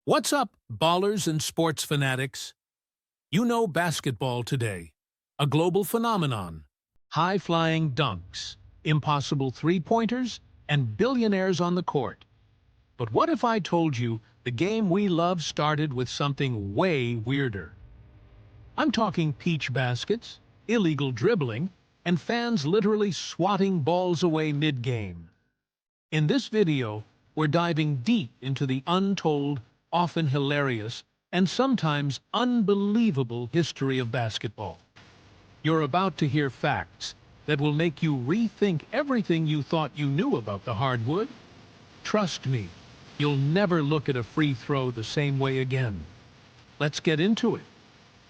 What's up, ballers and sports fanatics? You know basketball today, a global phenomenon. High-flying dunks, impossible three-pointers, and billionaires on the court. But what if I told you the game we love started with something way weirder? I'm talking peach baskets, illegal dribbling, and fans literally swatting balls away mid-game. In this video, we're diving deep into the untold, often hilarious, and sometimes unbelievable history of basketball. You're about to hear facts that will make you rethink everything you thought you knew about the hardwood. Trust me, you'll never look at a free throw the same way again. Let's get into it.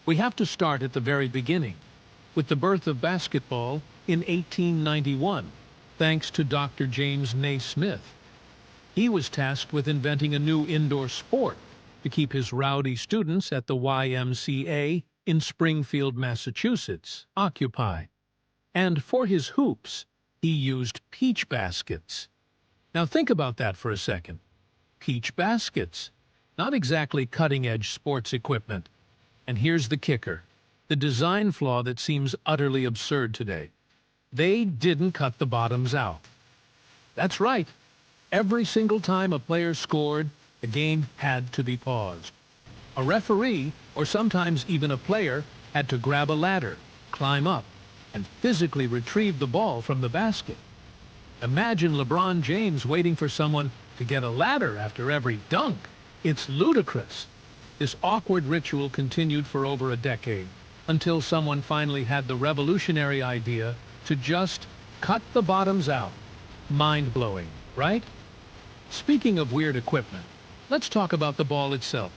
We have to start at the very beginning, with the birth of basketball in 1891, thanks to Dr. James Naismith. He was tasked with inventing a new indoor sport to keep his rowdy students at the YMCA in Springfield, Massachusetts, occupied. And for his hoops, he used peach baskets. Now think about that for a second. Peach baskets. Not exactly cutting-edge sports equipment. And here's the kicker. The design flaw that seems utterly absurd today. They didn't cut the bottoms out. That's right. Every single time a player scored, the game had to be paused. A referee, or sometimes even a player, had to grab a ladder, climb up, and physically retrieve the ball from the basket. Imagine LeBron James waiting for someone to get a ladder after every dunk. It's ludicrous. This awkward ritual continued for over a decade, until someone finally had the revolutionary idea to just cut the bottoms out. Mind-blowing, right? Speaking of weird equipment, let's talk about the ball itself.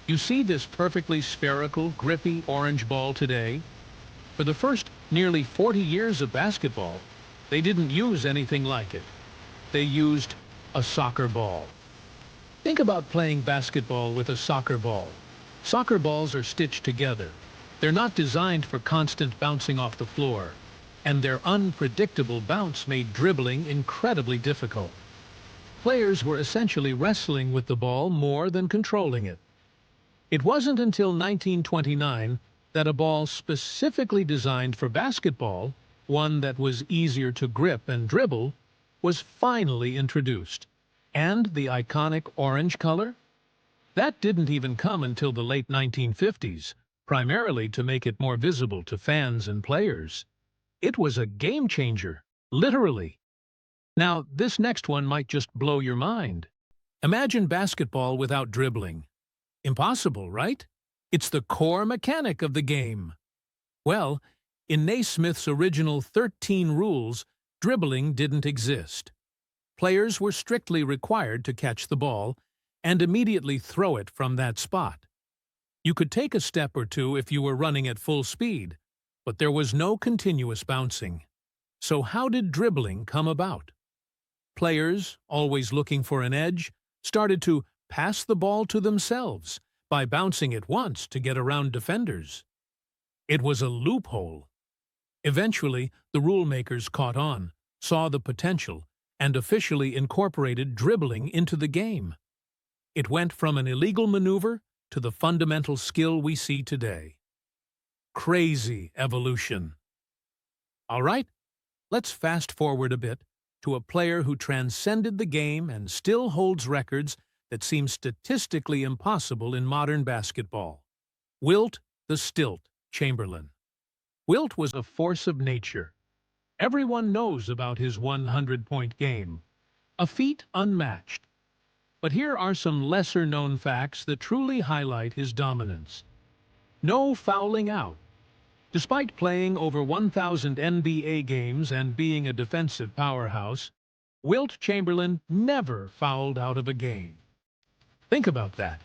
You see this perfectly spherical, grippy orange ball today? For the first nearly 40 years of basketball, they didn't use anything like it. They used a soccer ball. Think about playing basketball with a soccer ball. Soccer balls are stitched together. They're not designed for constant bouncing off the floor, and their unpredictable bounce made dribbling incredibly difficult. Players were essentially wrestling with the ball more than controlling it. It wasn't until 1929 that a ball specifically designed for basketball, one that was easier to grip and dribble, was finally introduced. And the iconic orange color? That didn't even come until the late 1950s, primarily to make it more visible to fans and players. It was a game changer, literally. Now, this next one might just blow your mind. Imagine basketball without dribbling. Impossible, right? It's the core mechanic of the game. Well, in Naismith's original 13 rules, dribbling didn't exist. Players were strictly required to catch the ball and immediately throw it from that spot. You could take a step or two if you were running at full speed, but there was no continuous bouncing. So how did dribbling come about? Players, always looking for an edge, started to pass the ball to themselves by bouncing it once to get around defenders. It was a loophole. Eventually, the rule makers caught on, saw the potential, and officially incorporated dribbling into the game. It went from an illegal maneuver to the fundamental skill we see today. Crazy evolution. All right, let's fast forward a bit to a player who transcended the game and still holds records that seem statistically impossible in modern basketball. Wilt the Stilt Chamberlain. Wilt was a force of nature. Everyone knows about his 100-point game, a feat unmatched. But here are some lesser-known facts that truly highlight his dominance. No fouling out. Despite playing over 1,000 NBA games and being a defensive powerhouse, Wilt Chamberlain never fouled out of a game. Think about that.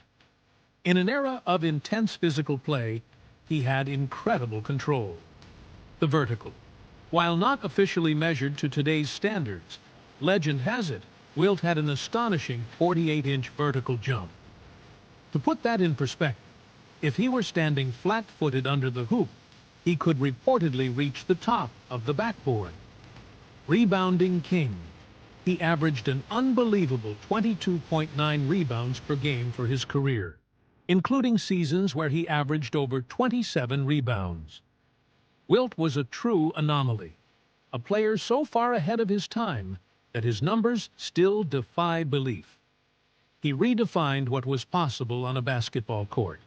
In an era of intense physical play, he had incredible control. The vertical. While not officially measured to today's standards, legend has it, Wilt had an astonishing 48-inch vertical jump. To put that in perspective, if he were standing flat-footed under the hoop, he could reportedly reach the top of the backboard. Rebounding king. he averaged an unbelievable 22.9 rebounds per game for his career, including seasons where he averaged over 27 rebounds. Wilt was a true anomaly, a player so far ahead of his time that his numbers still defy belief. He redefined what was possible on a basketball court.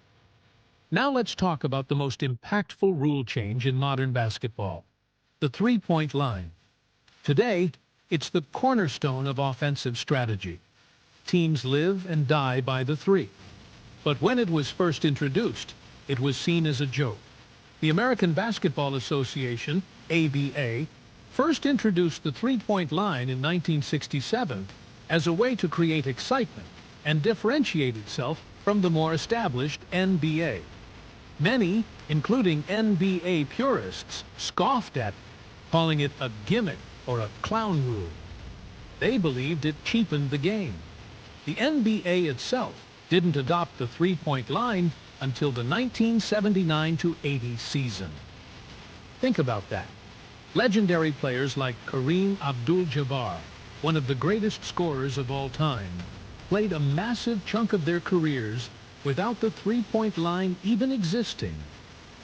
Now let's talk about the most impactful rule change in modern basketball, the three-point line. Today, it's the cornerstone of offensive strategy. Teams live and die by the three. But when it was first introduced, it was seen as a joke. The American Basketball Association, ABA, first introduced the three-point line in 1967 as a way to create excitement and differentiate itself from the more established NBA. Many, including NBA purists, scoffed at it, calling it a gimmick or a clown rule. They believed it cheapened the game. The NBA itself didn't adopt the three-point line until the 1979-80 season. Think about that. Legendary players like Kareem Abdul-Jabbar, one of the greatest scorers of all time, played a massive chunk of their careers without the three-point line even existing.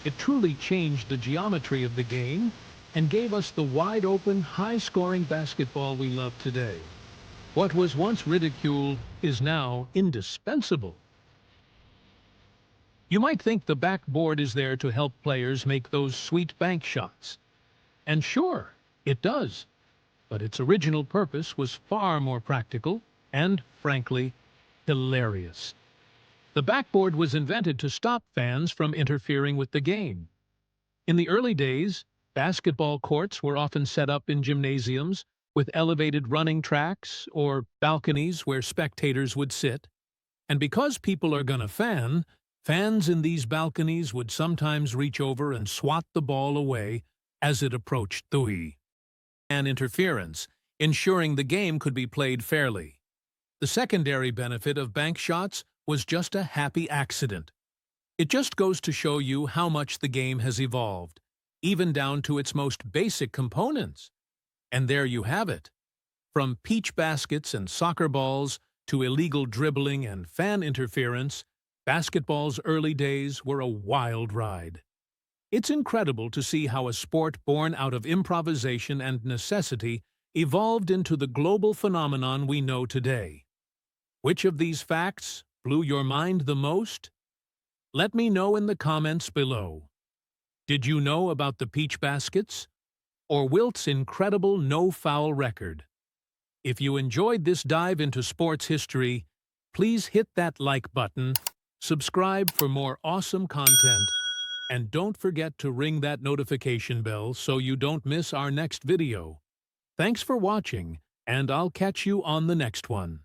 It truly changed the geometry of the game and gave us the wide-open, high-scoring basketball we love today. What was once ridiculed is now indispensable. You might think the backboard is there to help players make those sweet bank shots. And sure, it does. But its original purpose was far more practical and, frankly, hilarious. The backboard was invented to stop fans from interfering with the game. In the early days, basketball courts were often set up in gymnasiums with elevated running tracks or balconies where spectators would sit. And because people are gonna fans in these balconies would sometimes reach over and swat the ball away as it approached the hoop. And interference, ensuring the game could be played fairly. The secondary benefit of bank shots was just a happy accident. It just goes to show you how much the game has evolved, even down to its most basic components. And there you have it. From peach baskets and soccer balls to illegal dribbling and fan interference, basketball's early days were a wild ride. It's incredible to see how a sport born out of improvisation and necessity evolved into the global phenomenon we know today. Which of these facts blew your mind the most? Let me know in the comments below. Did you know about the peach baskets? Or Wilt's incredible no-foul record? If you enjoyed this dive into sports history, please hit that like button, subscribe for more awesome content, and don't forget to ring that notification bell so you don't miss our next video. Thanks for watching, and I'll catch you on the next one.